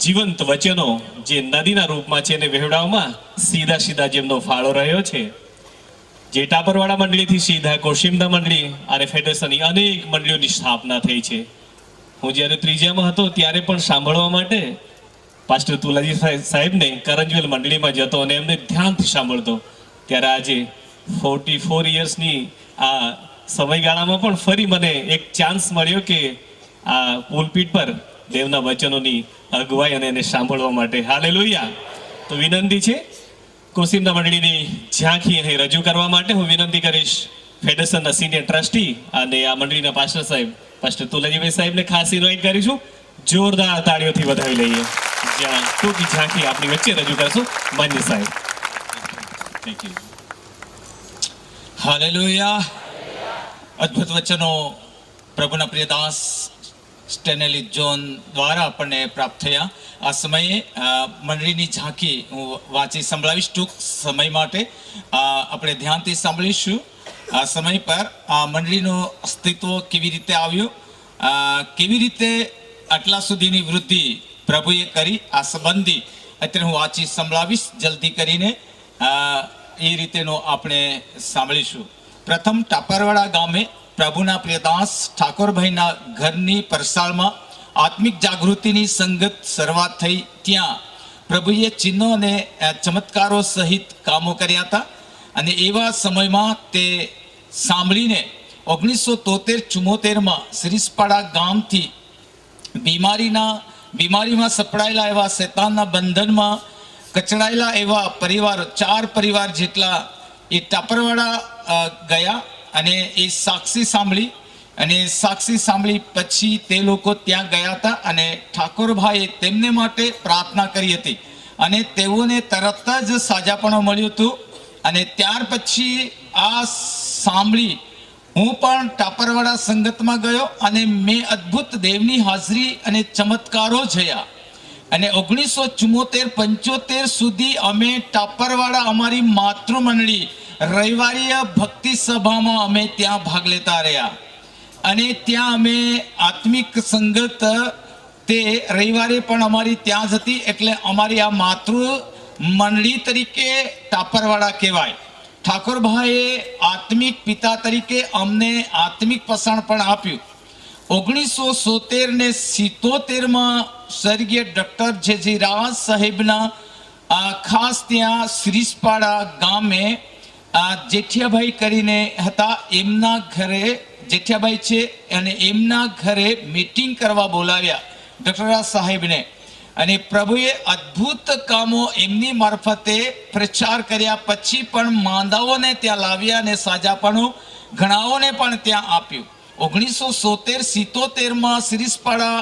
જીવંત વચનો જે નદીના રૂપમાં છે એને વહેવડાવવામાં સીધા સીધા જેમનો ફાળો રહ્યો છે. જે ટાપરવાડા મંડળીથી સીધા કોશિમદા મંડળી અને ફેડરેશનની અનેક મંડળીઓની સ્થાપના થઈ છે. હું જ્યારે ત્રીજામાં હતો ત્યારે પણ સાંભળવા માટે પાસ્ટર તુલાજી સાહેબને કરંજવેલ મંડળીમાં જતો અને એમને ધ્યાનથી સાંભળતો. ત્યારે આજે 44 યર્સની આ સમયગાળામાં પણ ફરી મને એક ચાન્સ મળ્યો કે આ પુલપીઠ પર દેવના વચનોની અગવાઈ અને એને સાંભળવા માટે. હાલેલુયા. તો વિનંતી છે કોશિમદા મંડળીની ઝાંખી અહીં રજૂ કરવા માટે હું વિનંતી કરીશ ફેડરેશનના સિનિયર ટ્રસ્ટી અને આ મંડળીના પાસ્ટર સાહેબ પાસ્ટર તુલાજીભાઈ સાહેબને ખાસ ઇન્વાઇટ કરીશું. જોરદાર તાળીઓથી વધાવી લઈએ જ્યાં ટૂંકી ઝાંખી આપણી વચ્ચે રજૂ કરશું માન્ય સાહેબ. Thank you. હાલેલુયા. અદ્ભુત વચનો પ્રભુના પ્રિયદાસ સ્ટેનેલી જોન દ્વારા આપણને પ્રાપ્ત થયા. આ સમયે મંડળીની ઝાંખી હું વાંચી સંભળાવીશ ટૂંક સમય માટે. આપણે ધ્યાનથી સાંભળીશું આ સમય પર આ મંડળીનું અસ્તિત્વ કેવી રીતે આવ્યું, કેવી રીતે આટલા સુધીની વૃદ્ધિ પ્રભુએ કરી. આ સંબંધી અત્યારે હું વાંચી સંભળાવીશ જલ્દી કરીને. એ રીતેનો આપણે સાંભળીશું. પ્રથમ ટાપરવાડા ગામે પ્રભુના પ્રિયદાસ ઠાકોરભાઈના ઘરની પરસાળમાં આત્મિક જાગૃતિની સંગત શરૂઆત થઈ. ત્યાં પ્રભુએ ચિહ્નો અને ચમત્કારો સહિત કામો કર્યા હતા. અને એવા સમયમાં તે સાંભળીને 1973-74માં સિરીસપાડા ગામથી બીમારીમાં સપડાયેલા એવા શૈતાનના બંધનમાં કચડાયેલા એવા પરિવારો 4 પરિવાર જેટલા એ ટાપરવાડા ગયા અને એ સાક્ષી સાંભળી પછી તે લોકો ત્યાં ગયા હતા અને ઠાકોરભાઈએ તેમને માટે પ્રાર્થના કરી હતી અને તેઓને તરત જ સાજાપણું મળ્યું હતું. અને ત્યાર પછી આ સાંભળી હું પણ ટાપરવાડા સંગતમાં ગયો અને મેં અદ્ભુત દેવની હાજરી અને ચમત્કારો જોયા. અને 1974-75 સુધી અમે ટાપરવાડા અમારી માતૃમંડળી રવિવારીય ભક્તિ સભામાં અમે ત્યાં ભાગ લેતા રહ્યા. અને ત્યાં અમે આત્મિક સંગત તે રવિવારે પણ અમારી ત્યાં જ હતી. એટલે અમારી આ માતૃ મંડળી તરીકે ટાપરવાડા કહેવાય. ઠાકોરભાઈએ આત્મિક પિતા તરીકે અમને આત્મિક પસાણ પણ આપ્યું. 1970 ને 77માં સ્વર્ગીય ડૉક્ટર જે રાજ સાહેબના ખાસ ત્યાં સિરીસપાડા ગામે જેઠિયાભાઈ કરીને હતા, એમના ઘરે જેઠિયાભાઈ છે અને એમના ઘરે મીટિંગ કરવા બોલાવ્યા ડૉક્ટર રાજ સાહેબને. અને પ્રભુએ અદ્ભુત કામો એમની મારફતે પ્રચાર કર્યા. પછી પણ માંદાઓને ત્યાં લાવ્યા અને સાજાપણું ઘણાઓને પણ ત્યાં આપ્યું. 1977-77માં સિરીસપાડા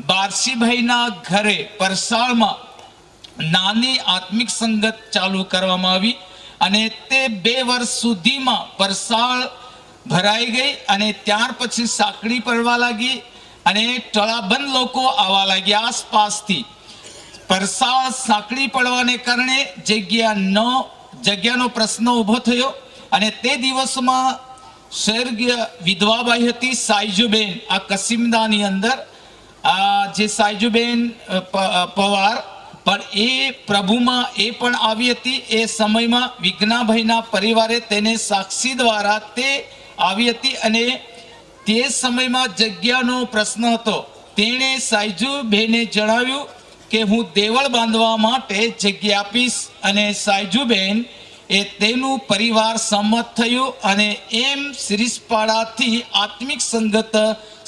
બારસીભાઈના ઘરે પરસાળમાં નાની આત્મિક સંગત ચાલુ કરવામાં આવી અને તે 2 વર્ષ સુધીમાં પરસાળ ભરાઈ ગઈ. અને ત્યાર પછી સાંકડી પડવા લાગી અને ટળાબંધ લોકો આવવા લાગ્યા આસપાસથી. પરસાળ સાંકડી પડવાને કારણે જગ્યાનો પ્રશ્ન ઊભો થયો. અને તે દિવસમાં સ્વર્ગીય વિધવાબાઈ હતી સાઈજુબેન આ કસિમદાની અંદર, જે સાઈજુબેન પવાર પણ એ પ્રભુમાં એ પણ આવી હતી. એ સમયમાં વિજ્ઞાભાઈના પરિવારે તેને સાક્ષી દ્વારા તે આવી હતી અને તે સમયમાં જગ્યાનો પ્રશ્ન હતો. તેણે સાઈજુબેને જણાવ્યું કે હું દેવળ બાંધવા માટે જગ્યા આપીશ. અને સાઈજુબેન એ તેનું પરિવાર સંમત થયું અને એમ સિરીસપાડાથી આત્મિક સંગત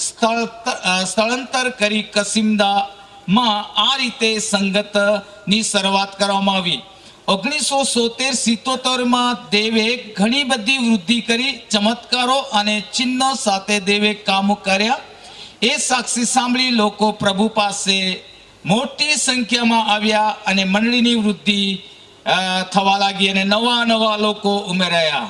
સ્થળાંતર કરી કસિમદામાં આ રીતે સંગતની શરૂઆત કરવામાં આવી. 1970-77માં દેવે ઘણી બધી વૃદ્ધિ કરી. ચમત્કારો અને ચિહ્નો સાથે દેવે કામો કર્યા. એ સાક્ષી સાંભળી લોકો પ્રભુ પાસે મોટી સંખ્યામાં આવ્યા અને મંડળીની વૃદ્ધિ થવા લાગી અને નવા લોકો ઉમેરાયા.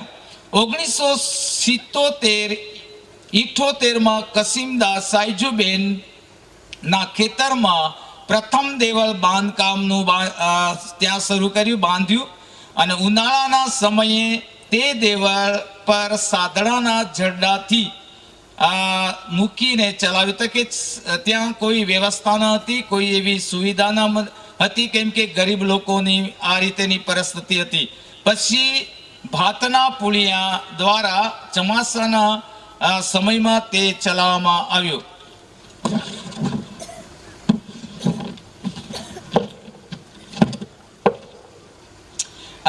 1977-78માં કસિમદા સાઈજુબેન ના ખેતરમાં પ્રથમ દેવળ બાંધકામનું ત્યાં શરૂ કર્યું, બાંધ્યું. અને ઉનાળાના સમયે તે દેવળ પર સાદડાના જરડાથી મૂકીને ચલાવ્યું તો કે ત્યાં કોઈ વ્યવસ્થા ન હતી, કોઈ એવી સુવિધા ન હતી, કેમ કે ગરીબ લોકોની આ રીતેની પરિસ્થિતિ હતી. પછી ભાતના પુલિયા દ્વારા ચોમાસાના સમયમાં તે ચલાવવામાં આવ્યું.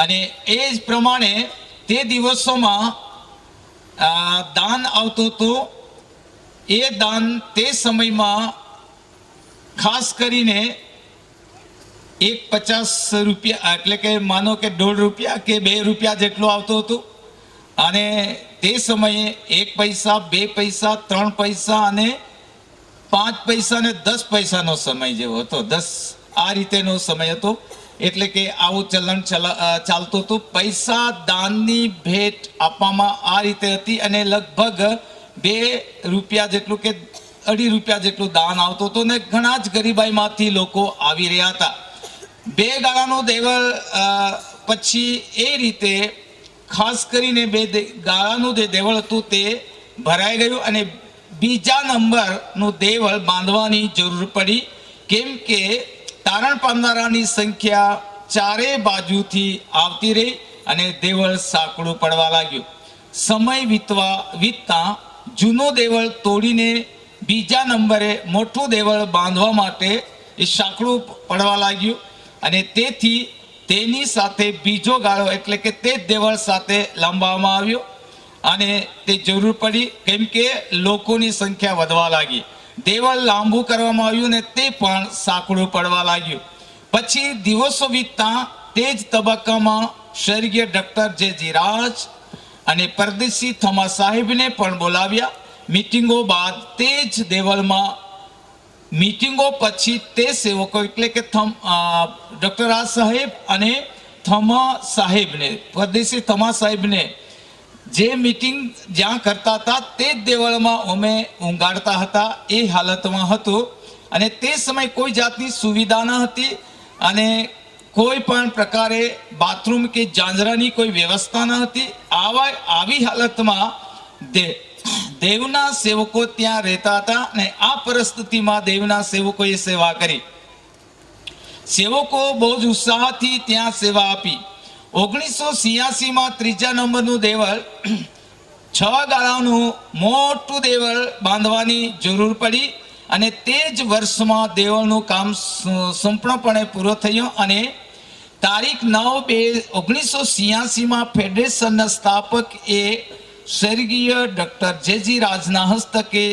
અને એ જ પ્રમાણે તે દિવસોમાં દાન આવતું હતું. એ દાન તે સમયમાં ખાસ કરીને 50 રૂપિયા, એટલે કે માનો કે 1.5 રૂપિયા કે 2 રૂપિયા જેટલું આવતું હતું. અને તે સમયે 1 પૈસા, 2 પૈસા, 3 પૈસા અને 5 પૈસા અને 10 પૈસાનો સમય જેવો હતો. 10 આ રીતેનો સમય હતો. એટલે કે આવું ચલણ ચાલતું હતું. પૈસા દાનની ભેટ આપવામાં આ રીતે હતી. અને લગભગ 2 રૂપિયા જેટલું કે 2.5 રૂપિયા જેટલું દાન આવતું હતું. ને ઘણા જ ગરીબાઈમાંથી લોકો આવી રહ્યા હતા. 2 ગાળાનું દેવળ પછી એ રીતે ખાસ કરીને 2 ગાળાનું જે દેવળ હતું તે ભરાઈ ગયું. અને બીજા નંબરનું દેવળ બાંધવાની જરૂર પડી, કેમ કે તારણ પામનારાની સંખ્યા ચારે બાજુથી આવતી રહી અને દેવળ સાંકડું પડવા લાગ્યું. સમય વીતતા જૂનું દેવળ તોડીને બીજા નંબરે મોટું દેવળ બાંધવા માટે એ સાંકડું પડવા લાગ્યું. અને તેથી તેની સાથે બીજો ગાળો, એટલે કે તે જ દેવળ સાથે લાંબાવવામાં આવ્યો. અને તે જરૂર પડી, કેમ કે લોકોની સંખ્યા વધવા લાગી. દેવળ લાંબુ કરવામાં આવ્યું ને તે પણ સાંકડું પડવા લાગ્યું. પછી દિવસો વીતતા તે જ તબક્કામાં સ્વર્ગીય ડૉક્ટર જે રાજ અને પરદેશી થોમા સાહેબને પણ બોલાવ્યા. મીટિંગો બાદ તે જ દેવળમાં મીટિંગો પછી તે સેવકો, એટલે કે ડૉક્ટર રાજ સાહેબ અને થોમા સાહેબને, પરદેશી થોમા સાહેબને જે મીટિંગ જ્યાં કરતા હતા તે જ દેવળમાં અમે ઊંઘાડતા હતા. એ હાલતમાં હતું. અને તે સમયે કોઈ જાતની સુવિધા ન હતી અને કોઈ પણ પ્રકારે બાથરૂમ કે જાંજરાની કોઈ વ્યવસ્થા ન હતી. આવી હાલતમાં દેવના સેવકો ત્યાં રહેતા હતા. અને આ પરિસ્થિતિમાં દેવના સેવકોએ સેવા કરી. સેવકો બહુ જ ઉત્સાહથી ત્યાં સેવા આપી. 1986માં 3જા નંબરનું દેવળ 6 ગાળાનું મોટું દેવળ બાંધવાની જરૂર પડી. અને તે જ વર્ષમાં દેવળનું કામ સંપૂર્ણપણે પૂરો થયું. અને તારીખ 9/2/1986માં ફેડરેશનના સ્થાપક એ સ્વર્ગીય ડૉક્ટર જે રાજના હસ્તકે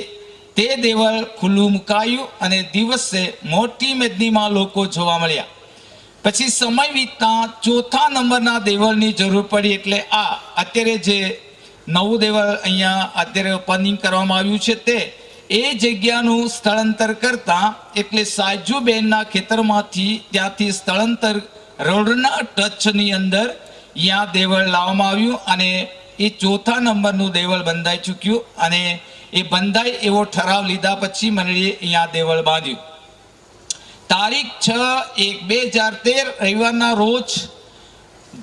તે દેવળ ખુલ્લું મુકાયું. અને દિવસે મોટી મેદનીમાં લોકો જોવા મળ્યા. પછી સમય વીતતા 4થા નંબરના દેવળની જરૂર પડી. એટલે આ અત્યારે જે નવું દેવળ અહીંયા અત્યારે ઓપનિંગ કરવામાં આવ્યું છે તે એ જગ્યાનું સ્થળાંતર કરતા, એટલે સાજુબેનના ખેતરમાંથી ત્યાંથી સ્થળાંતર રોડના ટચની અંદર અહીંયા દેવળ લાવવામાં આવ્યું. અને એ 4થા નંબરનું દેવળ બંધાઈ ચૂક્યું. અને એ બંધાય એવો ઠરાવ લીધા પછી મંડળીએ અહીંયા દેવળ બાંધ્યું. તારીખ 6/1/2013 રવિવારના રોજ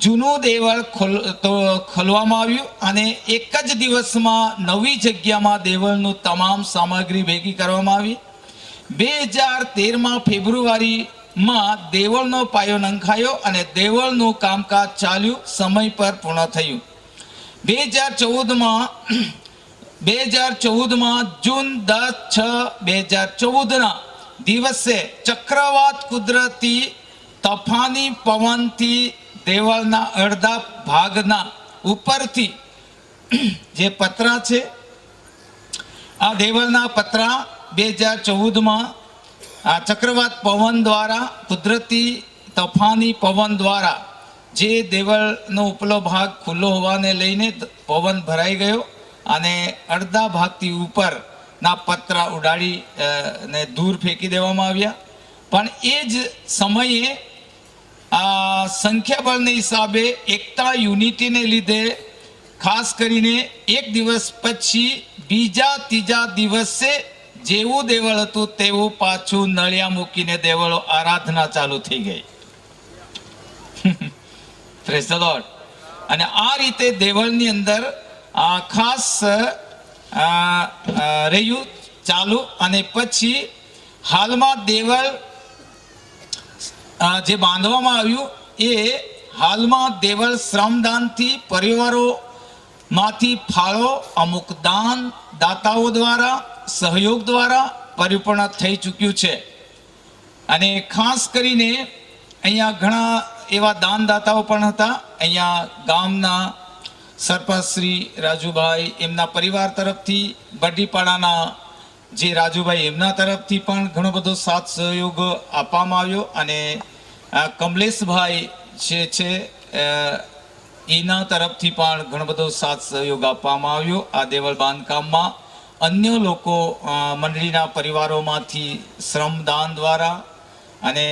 જૂનું દેવળ ખોલવામાં આવ્યું. અને એક જ દિવસમાં નવી જગ્યામાં દેવળનું તમામ સામગ્રી ભેગી કરવામાં આવી. 2013માં ફેબ્રુઆરીમાં દેવળનો પાયો નંખાયો અને દેવળનું કામકાજ ચાલ્યું, સમય પર પૂર્ણ થયું. 2014માં જૂન 10/6/2014ના દિવસે ચક્રવાત કુદરતી તોફાની પવનથી દેવળના અડધા ભાગના ઉપરથી જે પતરા છે, આ દેવળના પતરા 2014માં આ ચક્રવાત પવન દ્વારા, કુદરતી તોફાની પવન દ્વારા જે દેવળનો ઉપલો ભાગ ખુલ્લો હોવાને લઈને પવન ભરાઈ ગયો અને અડધા ભાગથી ઉપરના પતરા ઉડાડી ને દૂર ફેંકી દેવામાં આવ્યા. પણ એ જ સમયે આ સંખ્યાબળને હિસાબે એકતા યુનિટીને લીધે ખાસ કરીને એક દિવસ પછી બીજા ત્રીજા દિવસે જેવું દેવળ હતું તેવું પાછું નળિયા મૂકીને દેવળો આરાધના ચાલુ થઈ ગઈ. Praise the lord. અને આ રીતે દેવળની અંદર ખાસ રહ્યું ચાલુ. અને પછી હાલમાં દેવળ જે બાંધવામાં આવ્યું એ હાલમાં દેવળ શ્રમદાનથી પરિવારોમાંથી ફાળો અમુક દાન દાતાઓ દ્વારા સહયોગ દ્વારા પરિપૂર્ણ થઈ ચૂક્યું છે. અને ખાસ કરીને અહીંયા ઘણા એવા દાનદાતાઓ પણ હતા. અહીંયા ગામના સરપંચ શ્રી રાજુભાઈ એમના પરિવાર તરફથી, બરડીપાડાના જે રાજુભાઈ એમના તરફથી પણ ઘણો બધો સાથ સહયોગ આપવામાં આવ્યો. અને કમલેશભાઈ જે છે એના તરફથી પણ ઘણો બધો સાથ સહયોગ આપવામાં આવ્યો આ દેવળ બાંધકામમાં. અન્ય લોકો મંડળીના પરિવારોમાંથી શ્રમદાન દ્વારા અને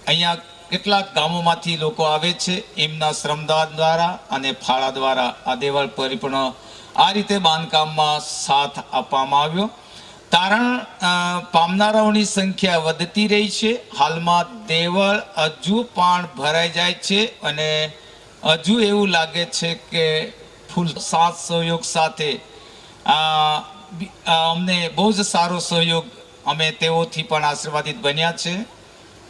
અહીંયા કેટલાક ગામોમાંથી લોકો આવે છે એમના શ્રમદાન દ્વારા અને ફાળા દ્વારા આ દેવળ પરિપૂર્ણ આ રીતે બાંધકામમાં સાથ આપવામાં આવ્યો. તારણ પામનારાઓની સંખ્યા વધતી રહી છે. હાલમાં દેવળ હજુ પણ ભરાઈ જાય છે અને હજુ એવું લાગે છે કે ફૂલ સાથ સહયોગ સાથે અમને બહુ જ સારો સહયોગ અમે તેઓથી પણ આશીર્વાદિત બન્યા છે.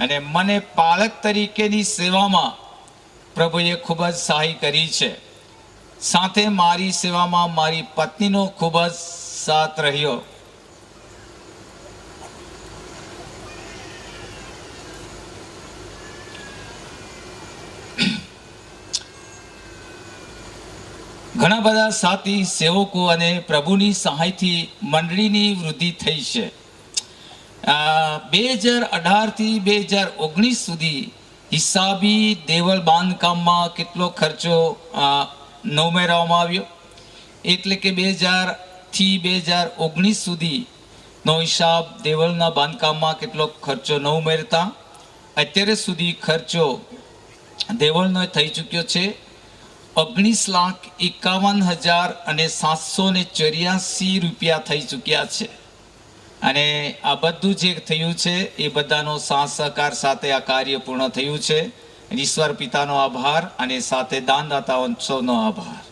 અને મને પાલક તરીકેની સેવામાં પ્રભુએ ખૂબ જ સહાય કરી છે. સાથે મારી સેવામાં મારી પત્નીનો ખૂબ જ સાથ રહ્યો. ઘણા બધા સાથી સેવકો અને પ્રભુની સહાયથી મંડળીની વૃદ્ધિ થઈ છે. 2018 થી 2019 સુધી હિસાબી દેવળ બાંધકામમાં કેટલો ખર્ચો ન ઉમેરવામાં આવ્યો, એટલે કે 2000 થી 2019 સુધીનો હિસાબ દેવળના બાંધકામમાં કેટલો ખર્ચો ન ઉમેરતા અત્યારે સુધી ખર્ચો દેવળનો થઈ ચૂક્યો છે 19,51,784 રૂપિયા થઈ ચૂક્યા છે. અને આ બધું જે થયું છે એ બધાનો સાથ સહકાર સાથે આ કાર્ય પૂર્ણ થયું છે. ઈશ્વર પિતાનો આભાર અને સાથે દાનદાતાઓ સૌનો આભાર.